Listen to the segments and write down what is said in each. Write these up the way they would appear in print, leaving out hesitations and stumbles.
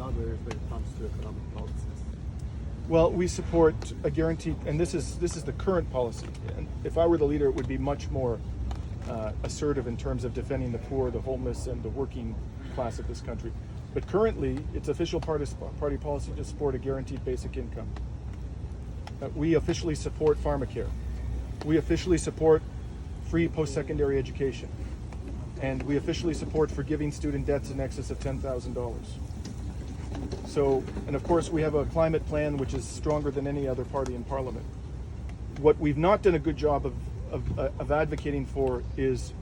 others when it comes to economic policies? Well, we support a guaranteed, and this is the current policy. And if I were the leader, it would be much more assertive in terms of defending the poor, the homeless, and the working class of this country. But currently, it's official party policy to support a guaranteed basic income. We officially support pharmacare. We officially support free post-secondary education. And we officially support forgiving student debts in excess of $10,000. So, and of course, we have a climate plan which is stronger than any other party in Parliament. What we've not done a good job of advocating for is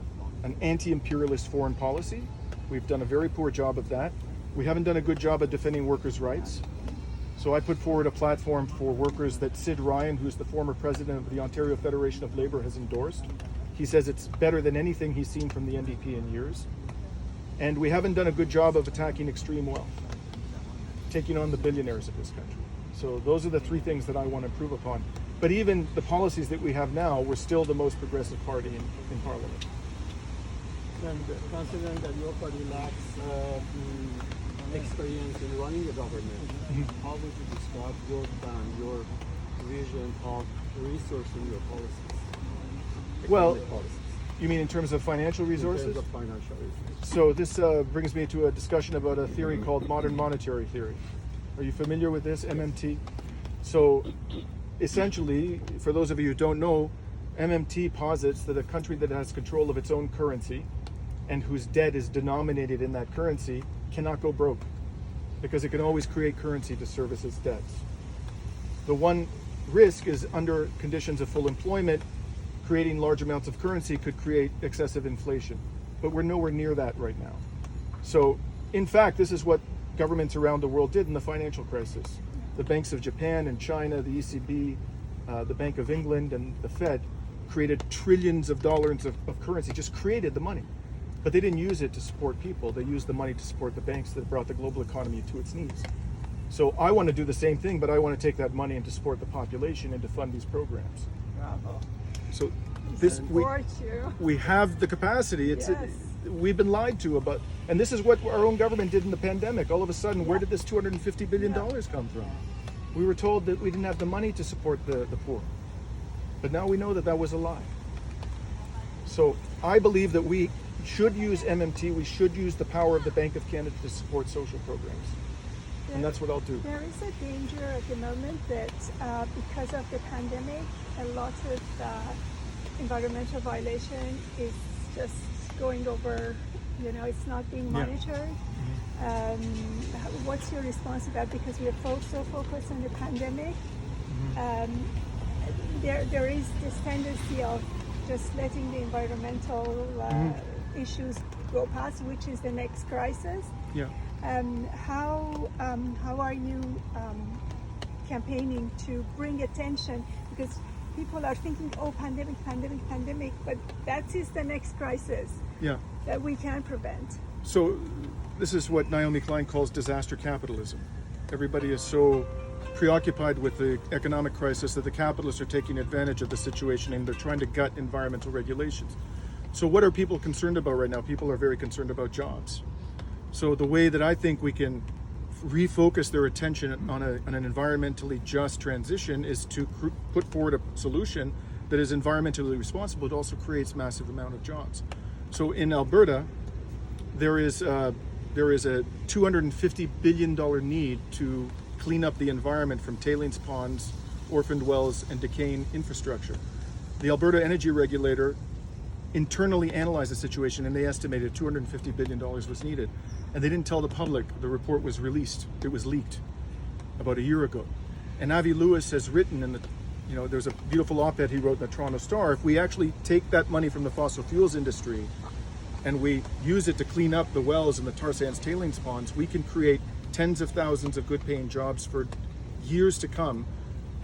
an anti-imperialist foreign policy. We've done a very poor job of that. We haven't done a good job of defending workers' rights. So I put forward a platform for workers that Sid Ryan, who's the former president of the Ontario Federation of Labour, has endorsed. He says it's better than anything he's seen from the NDP in years. And we haven't done a good job of attacking extreme wealth, taking on the billionaires of this country. So those are the three things that I want to improve upon. But even the policies that we have now, we're still the most progressive party in Parliament. And considering that your party lacks experience in running a government, how would you describe your plan, your vision of resourcing your policies? Well, Policies. you mean in terms of financial resources? In terms of financial resources. So this brings me to a discussion about a theory called modern monetary theory. Are you familiar with this, MMT? So essentially, for those of you who don't know, MMT posits that a country that has control of its own currency and whose debt is denominated in that currency cannot go broke, because it can always create currency to service its debts. The one risk is under conditions of full employment, creating large amounts of currency could create excessive inflation. But we're nowhere near that right now. So, in fact, this is what governments around the world did in the financial crisis. The banks of Japan and China, the ECB, the Bank of England, and the Fed created trillions of dollars of currency, just created the money. But they didn't use it to support people. They used the money to support the banks that brought the global economy to its knees. So I want to do the same thing, but I want to take that money and to support the population and to fund these programs. Bravo. So we have the capacity. It's Yes. We've been lied to about, and this is what our own government did in the pandemic. All of a sudden, where did this $250 billion come from? We were told that we didn't have the money to support the poor. But now we know that that was a lie. So I believe that we should use MMT, we should use the power of the Bank of Canada to support social programs. And that's what I'll do. There is a danger at the moment that because of the pandemic, a lot of environmental violation is just going over, it's not being monitored. What's your response to that? Because we are so focused on the pandemic. There is this tendency of just letting the environmental issues go past, which is the next crisis. Yeah. How are you campaigning to bring attention? Because people are thinking, oh, pandemic, but that is the next crisis that we can prevent. So this is what Naomi Klein calls disaster capitalism. Everybody is so preoccupied with the economic crisis that the capitalists are taking advantage of the situation and they're trying to gut environmental regulations. So what are people concerned about right now? People are very concerned about jobs. So the way that I think we can refocus their attention on an environmentally just transition is to put forward a solution that is environmentally responsible, but also creates massive amount of jobs. So in Alberta, there is a $250 billion need to clean up the environment from tailings ponds, orphaned wells, and decaying infrastructure. The Alberta Energy Regulator internally analyzed the situation and they estimated $250 billion was needed. And they didn't tell the public. The report was released. It was leaked about a year ago. And Avi Lewis has written there's a beautiful op-ed he wrote in the Toronto Star. If we actually take that money from the fossil fuels industry and we use it to clean up the wells and the tar sands tailings ponds, we can create tens of thousands of good paying jobs for years to come.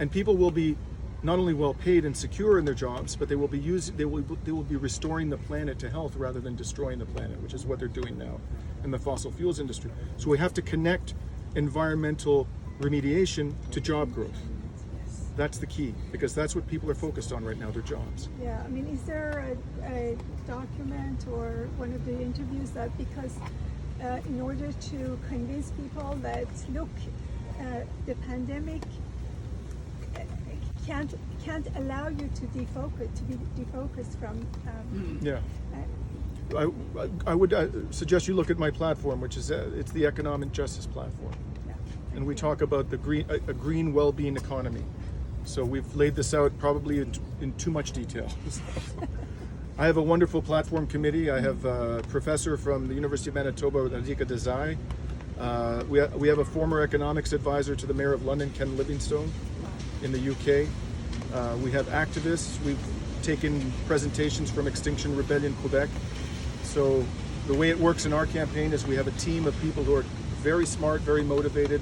And people will be not only well paid and secure in their jobs, but they will be restoring the planet to health rather than destroying the planet, which is what they're doing now in the fossil fuels industry. So we have to connect environmental remediation to job growth. That's the key, because that's what people are focused on right now, their jobs. Yeah, I mean, is there a document or one of the interviews that because in order to convince people that, look, the pandemic can't allow you to be defocused from. I would suggest you look at my platform, which is it's the economic justice platform, and we talk about a green well-being economy. So we've laid this out probably in too much detail. I have a wonderful platform committee. I have a professor from the University of Manitoba, Radhika Desai. We have a former economics advisor to the Mayor of London, Ken Livingstone, in the UK. We have activists. We've taken presentations from Extinction Rebellion Quebec. So the way it works in our campaign is we have a team of people who are very smart, very motivated,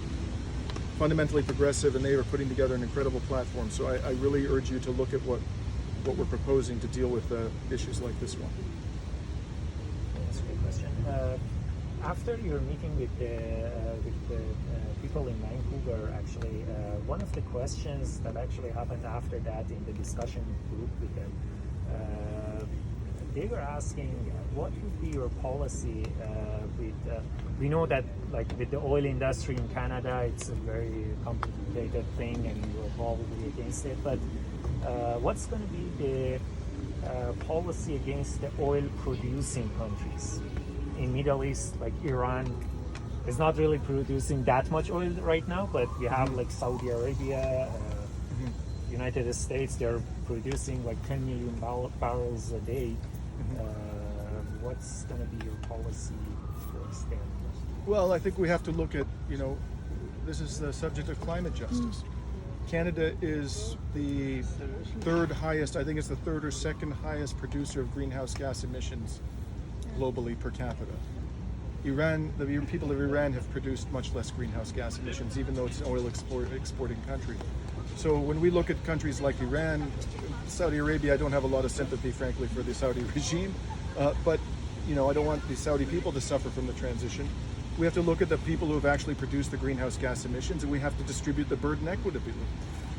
fundamentally progressive, and they are putting together an incredible platform. So I really urge you to look at what we're proposing to deal with issues like this one. That's a great question. After your meeting with the people in Vancouver, actually, one of the questions that actually happened after that in the discussion group with them, they were asking what would be your policy with, we know that like with the oil industry in Canada, it's a very complicated thing and you're probably against it, but what's going to be the policy against the oil producing countries? In Middle East, like Iran is not really producing that much oil right now, but we have like Saudi Arabia, United States, they're producing like 10 million barrels a day. What's going to be your policy towards them? Well, I think we have to look at, this is the subject of climate justice. Canada is the third highest, I think it's the third or second highest producer of greenhouse gas emissions globally per capita. Iran, the people of Iran have produced much less greenhouse gas emissions, even though it's an oil exporting country. So when we look at countries like Iran, Saudi Arabia, I don't have a lot of sympathy, frankly, for the Saudi regime, but I don't want the Saudi people to suffer from the transition. We have to look at the people who have actually produced the greenhouse gas emissions, and we have to distribute the burden equitably.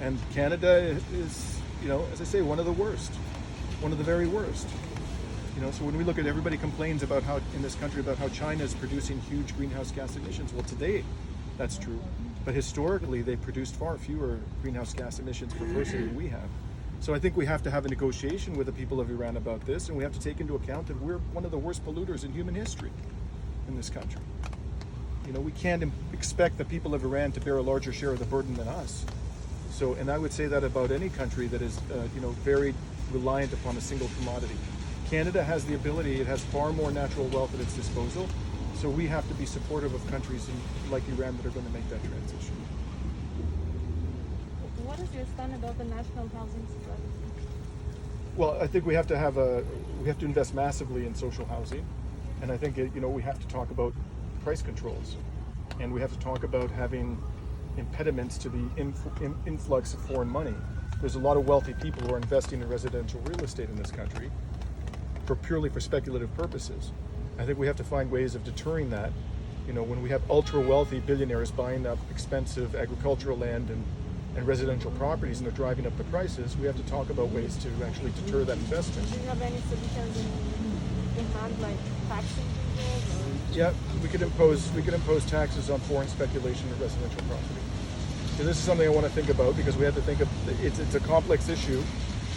And Canada is, as I say, one of the worst, one of the very worst. So when we look at, everybody complains about how in this country about how China is producing huge greenhouse gas emissions. Well, today that's true, but historically they produced far fewer greenhouse gas emissions per person than we have. So I think we have to have a negotiation with the people of Iran about this, and we have to take into account that we're one of the worst polluters in human history in this country. We can't expect the people of Iran to bear a larger share of the burden than us. So, and I would say that about any country that is, very reliant upon a single commodity. Canada has the ability, it has far more natural wealth at its disposal, so we have to be supportive of countries like Iran that are going to make that transition. What is your stand about the national housing strategy? Well, I think we have to invest massively in social housing, and I think we have to talk about price controls, and we have to talk about having impediments to the influx of foreign money. There's a lot of wealthy people who are investing in residential real estate in this country purely for speculative purposes. I think we have to find ways of deterring that. When we have ultra wealthy billionaires buying up expensive agricultural land and residential properties and they're driving up the prices, we have to talk about ways to actually deter that investment. Do you have any solutions in hand, like taxing people? Yeah, we could impose taxes on foreign speculation in residential property. And this is something I want to think about, because we have to think of it's a complex issue,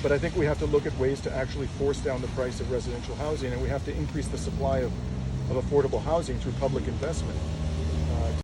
but I think we have to look at ways to actually force down the price of residential housing, and we have to increase the supply of affordable housing through public investment.